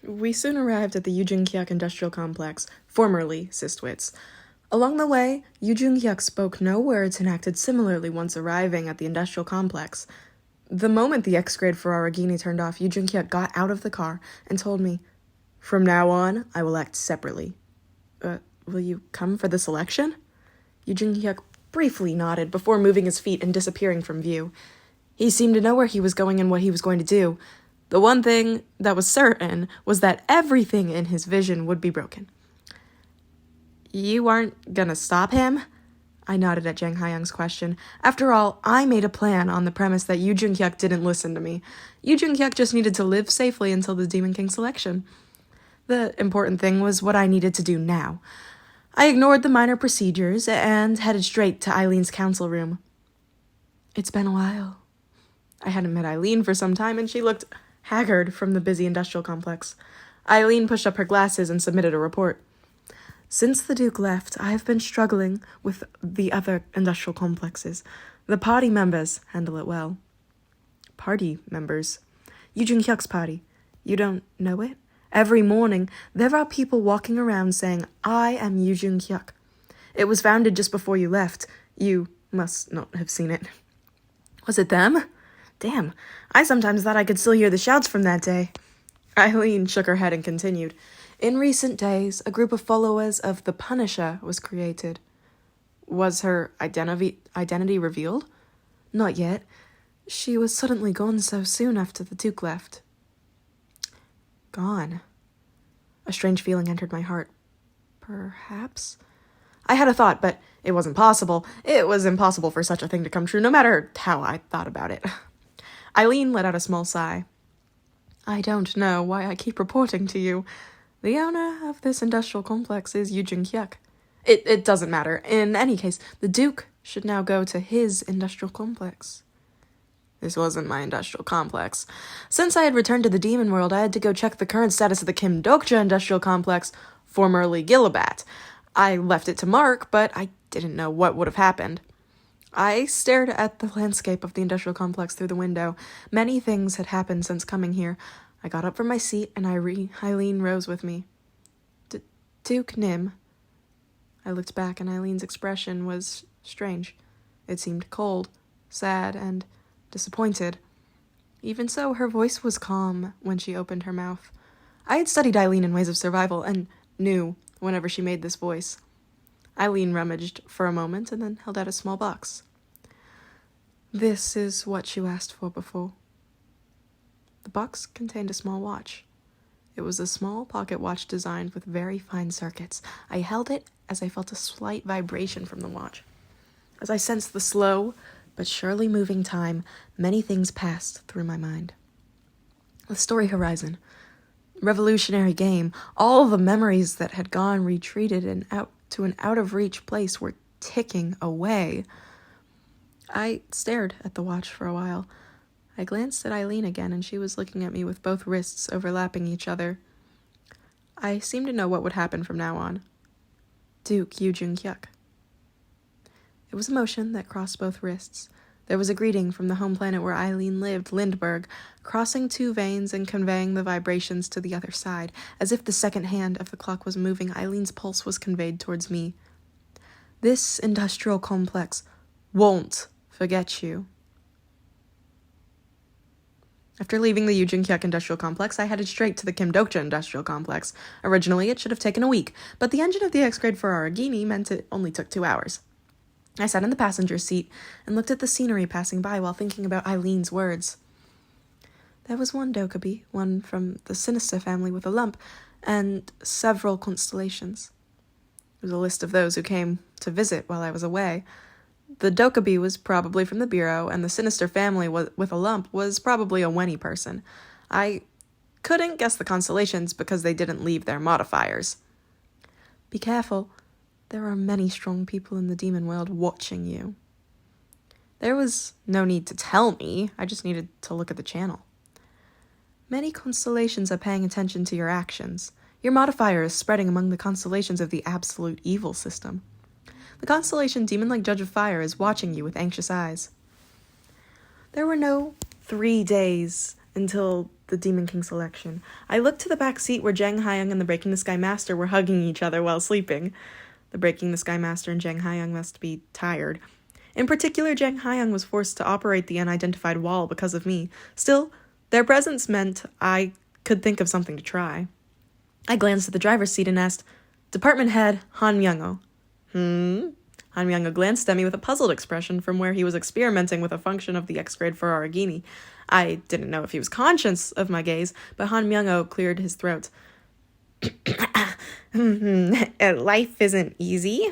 We soon arrived at the Eugene-Kyuk Industrial Complex, formerly Sistwitz. Along the way, Eugene-Kyuk spoke no words and acted similarly once arriving at the industrial complex. The moment the X-grade Ferraragini turned off, Eugene-Kyuk got out of the car and told me, "From now on, I will act separately." Will you come for the selection?" Eugene-Kyuk briefly nodded before moving his feet and disappearing from view. He seemed to know where he was going and what he was going to do. The one thing that was certain was that everything in his vision would be broken. "You aren't gonna stop him?" I nodded at Jang Ha-young's question. After all, I made a plan on the premise that Yoo Jun-hyuk didn't listen to me. Yoo Jun-hyuk just needed to live safely until the Demon King selection. The important thing was what I needed to do now. I ignored the minor procedures and headed straight to Eileen's council room. It's been a while. I hadn't met Eileen for some time, and she looked haggard from the busy industrial complex. Eileen pushed up her glasses and submitted a report. Since the Duke left, I have been struggling with the other industrial complexes. The party members handle it well. Party members? Yoo Jun-hyuk's party. You don't know it? Every morning, there are people walking around saying, "I am Yoo Jun-hyuk." It was founded just before you left. You must not have seen it. Was it them? Damn, I sometimes thought I could still hear the shouts from that day. Eileen shook her head and continued. In recent days, a group of followers of the Punisher was created. Was her identity revealed? Not yet. She was suddenly gone so soon after the Duke left. Gone. A strange feeling entered my heart. Perhaps? I had a thought, but it wasn't possible. It was impossible for such a thing to come true, no matter how I thought about it. Eileen let out a small sigh. I don't know why I keep reporting to you. The owner of this industrial complex is Yoo Jun-hyuk. It doesn't matter. In any case, the Duke should now go to his industrial complex. This wasn't my industrial complex. Since I had returned to the demon world, I had to go check the current status of the Kim Dokja industrial complex, formerly Gillabat. I left it to Mark, but I didn't know what would have happened. I stared at the landscape of the industrial complex through the window. Many things had happened since coming here. I got up from my seat, and Eileen rose with me. Duke Nim. I looked back, and Eileen's expression was strange. It seemed cold, sad, and disappointed. Even so, her voice was calm when she opened her mouth. I had studied Eileen in Ways of Survival, and knew whenever she made this voice. Eileen rummaged for a moment and then held out a small box. This is what you asked for before. The box contained a small watch. It was a small pocket watch designed with very fine circuits. I held it as I felt a slight vibration from the watch. As I sensed the slow but surely moving time, many things passed through my mind. The story horizon, revolutionary game, all the memories that had gone retreated and out to an out-of-reach place were ticking away. I stared at the watch for a while. I glanced at Eileen again, and she was looking at me with both wrists overlapping each other. I seemed to know what would happen from now on. Duke Yoo Jun-hyuk. It was a motion that crossed both wrists. There was a greeting from the home planet where Eileen lived, Lindbergh, crossing two veins and conveying the vibrations to the other side. As if the second hand of the clock was moving, Eileen's pulse was conveyed towards me. This industrial complex won't forget you. After leaving the Yoo Jun-hyuk Industrial Complex, I headed straight to the Kim Dokja Industrial Complex. Originally, it should have taken a week, but the engine of the X-grade Ferraragini meant it only took 2 hours. I sat in the passenger seat and looked at the scenery passing by while thinking about Eileen's words. There was one Dokubi, one from the Sinister family with a lump, and several constellations. There was a list of those who came to visit while I was away. The Dokubi was probably from the Bureau, and the Sinister family with a lump was probably a Wenny person. I couldn't guess the constellations because they didn't leave their modifiers. Be careful. There are many strong people in the demon world watching you. There was no need to tell me. I just needed to look at the channel. Many constellations are paying attention to your actions. Your modifier is spreading among the constellations of the absolute evil system. The constellation Demon-like Judge of Fire is watching you with anxious eyes. There were no 3 days until the Demon King selection. I looked to the back seat where Jang Hayoung and the Breaking the Sky Master were hugging each other while sleeping. The Breaking the Sky Master and Jang Hayoung must be tired. In particular, Jang Hayoung was forced to operate the unidentified wall because of me. Still, their presence meant I could think of something to try. I glanced at the driver's seat and asked, "Department Head Han Myungoh." Han Myungoh glanced at me with a puzzled expression from where he was experimenting with a function of the X-grade Ferraragini. I didn't know if he was conscious of my gaze, but Han Myungoh cleared his throat. Life isn't easy.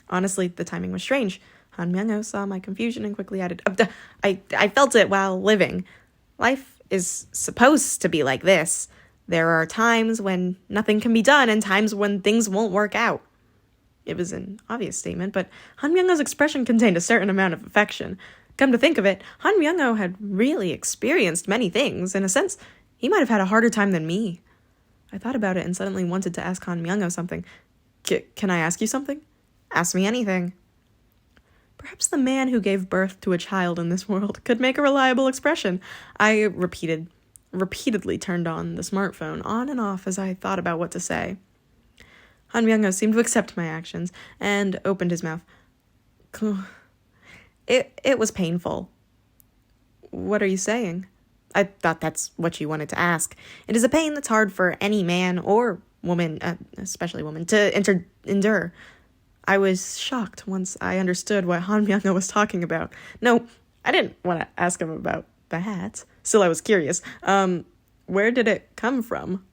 Honestly, the timing was strange. Han Myungoh saw my confusion and quickly added, I felt it while living. Life is supposed to be like this. There are times when nothing can be done and times when things won't work out. It was an obvious statement, but Han Myungoh's expression contained a certain amount of affection. Come to think of it, Han Myungoh had really experienced many things. In a sense, he might have had a harder time than me. I thought about it and suddenly wanted to ask Han Myungoh something. Can I ask you something? Ask me anything. Perhaps the man who gave birth to a child in this world could make a reliable expression. I repeatedly turned on the smartphone, on and off, as I thought about what to say. Han Myungoh seemed to accept my actions and opened his mouth. It was painful. What are you saying? I thought that's what you wanted to ask. It is a pain that's hard for any man or woman, especially woman, to endure. I was shocked once I understood what Han Myungoh was talking about. No, I didn't want to ask him about that. Still, I was curious. Where did it come from?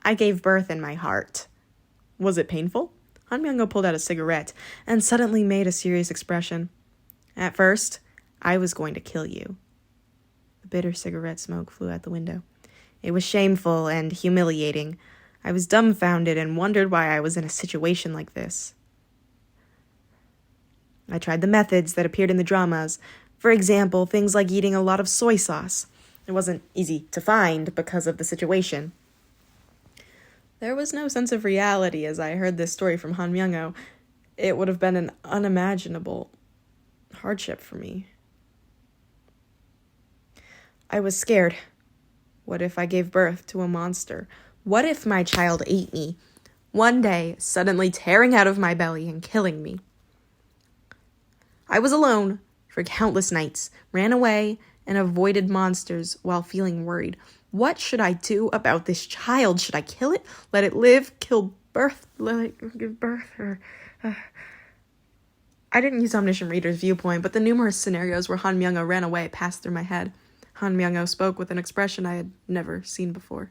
I gave birth in my heart. Was it painful? Han Myungoh pulled out a cigarette and suddenly made a serious expression. At first, I was going to kill you. The bitter cigarette smoke flew out the window. It was shameful and humiliating. I was dumbfounded and wondered why I was in a situation like this. I tried the methods that appeared in the dramas. For example, things like eating a lot of soy sauce. It wasn't easy to find because of the situation. There was no sense of reality as I heard this story from Han Myungoh. It would have been an unimaginable hardship for me. I was scared. What if I gave birth to a monster? What if my child ate me, one day suddenly tearing out of my belly and killing me? I was alone for countless nights, ran away, and avoided monsters while feeling worried. What should I do about this child? Should I kill it? Let it live? Let it give birth? I didn't use Omniscient Reader's viewpoint, but the numerous scenarios where Han Myungoh ran away passed through my head. Han Myungoh spoke with an expression I had never seen before.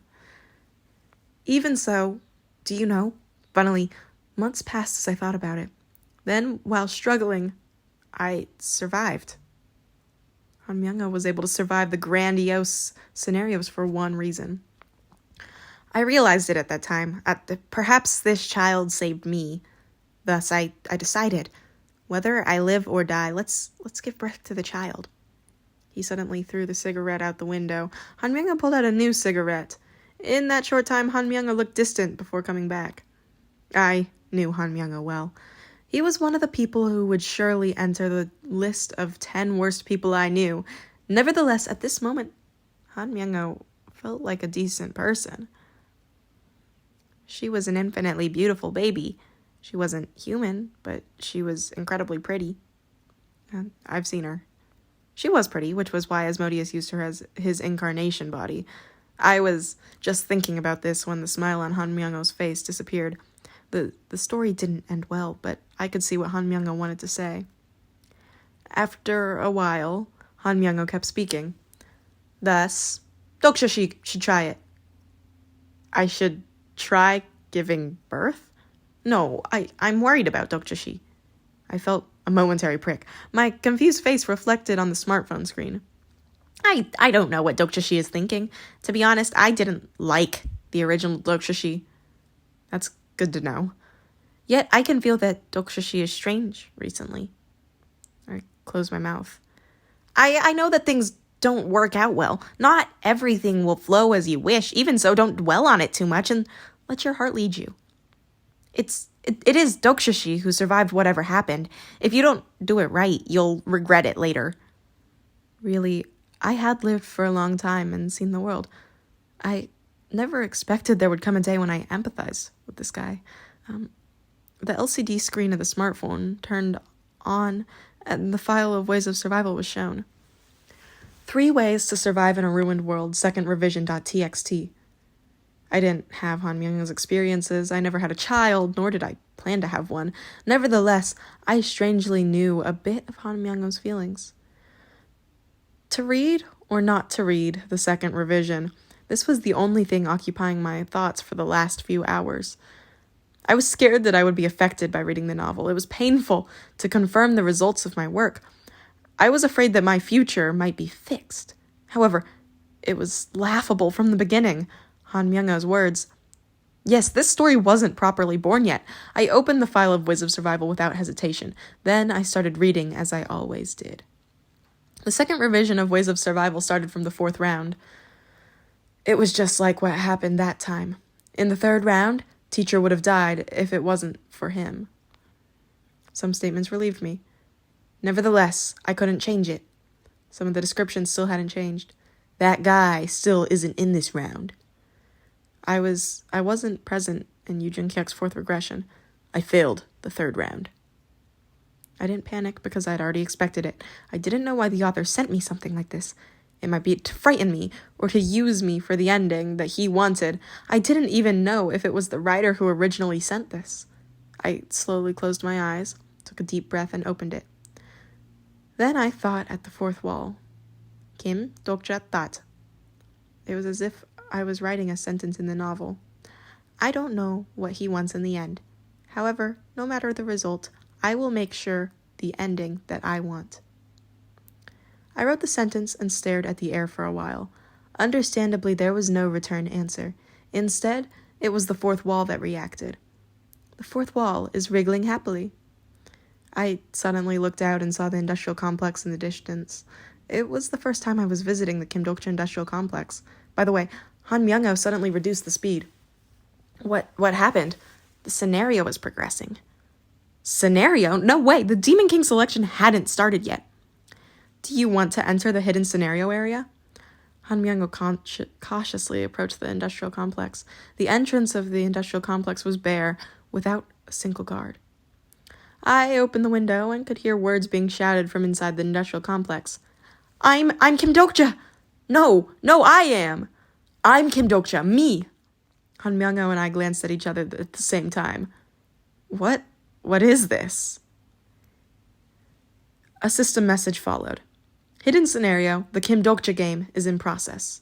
Even so, do you know? Finally, months passed as I thought about it. Then, while struggling, I survived. Han Myungoh was able to survive the grandiose scenarios for one reason. I realized it at that time. Perhaps this child saved me. Thus, I decided, whether I live or die, let's give birth to the child. He suddenly threw the cigarette out the window. Han Myungoh pulled out a new cigarette. In that short time, Han Myungoh looked distant before coming back. I knew Han Myungoh well. He was one of the people who would surely enter the list of 10 worst people I knew. Nevertheless, at this moment, Han Myungoh felt like a decent person. She was an infinitely beautiful baby. She wasn't human, but she was incredibly pretty. I've seen her. She was pretty, which was why Asmodeus used her as his incarnation body. I was just thinking about this when the smile on Han Myungoh's face disappeared. The story didn't end well, but I could see what Han Myungoh wanted to say. After a while, Han Myungoh kept speaking. Thus, Dokja should try it. I should try giving birth? No, I'm worried about Dokja. I felt a momentary prick. My confused face reflected on the smartphone screen. I don't know what Dokja is thinking. To be honest, I didn't like the original Dokja. That's good to know. Yet I can feel that Dokja is strange recently. I closed my mouth. I know that things don't work out well. Not everything will flow as you wish. Even so, don't dwell on it too much and let your heart lead you. It is Dokja who survived whatever happened. If you don't do it right, you'll regret it later. Really, I had lived for a long time and seen the world. I never expected there would come a day when I empathize with this guy. The LCD screen of the smartphone turned on, and the file of ways of survival was shown. 3 ways to survive in a ruined world, second revision.txt. I didn't have Han Myungoh's experiences. I never had a child, nor did I plan to have one. Nevertheless, I strangely knew a bit of Han Myungoh's feelings. To read or not to read the second revision, this was the only thing occupying my thoughts for the last few hours. I was scared that I would be affected by reading the novel. It was painful to confirm the results of my work. I was afraid that my future might be fixed. However, it was laughable from the beginning. Han Myungoh's words. Yes, this story wasn't properly born yet. I opened the file of Ways of Survival without hesitation. Then I started reading as I always did. The second revision of Ways of Survival started from the 4th round. It was just like what happened that time. In the 3rd round, teacher would have died if it wasn't for him. Some statements relieved me. Nevertheless, I couldn't change it. Some of the descriptions still hadn't changed. That guy still isn't in this round. I wasn't present in Yoo Jun-kyuk's 4th regression. I failed the 3rd round. I didn't panic because I had already expected it. I didn't know why the author sent me something like this. It might be to frighten me or to use me for the ending that he wanted. I didn't even know if it was the writer who originally sent this. I slowly closed my eyes, took a deep breath, and opened it. Then I thought at the 4th wall. Kim Dokja thought. It was as if I was writing a sentence in the novel. I don't know what he wants in the end. However, no matter the result, I will make sure the ending that I want. I wrote the sentence and stared at the air for a while. Understandably, there was no return answer. Instead, it was the 4th wall that reacted. The 4th wall is wriggling happily. I suddenly looked out and saw the industrial complex in the distance. It was the first time I was visiting the Kim Dokja industrial complex. By the way, Han Myungoh suddenly reduced the speed. What happened? The scenario was progressing. Scenario? No way! The Demon King selection hadn't started yet. Do you want to enter the hidden scenario area? Han Myungoh cautiously approached the industrial complex. The entrance of the industrial complex was bare, without a single guard. I opened the window and could hear words being shouted from inside the industrial complex. I'm Kim Dokja! No, I am! I'm Kim Dokja, me! Han Myungoh and I glanced at each other at the same time. What is this? A system message followed. Hidden scenario, the Kim Dokja game is in process.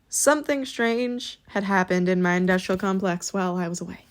Something strange had happened in my industrial complex while I was away.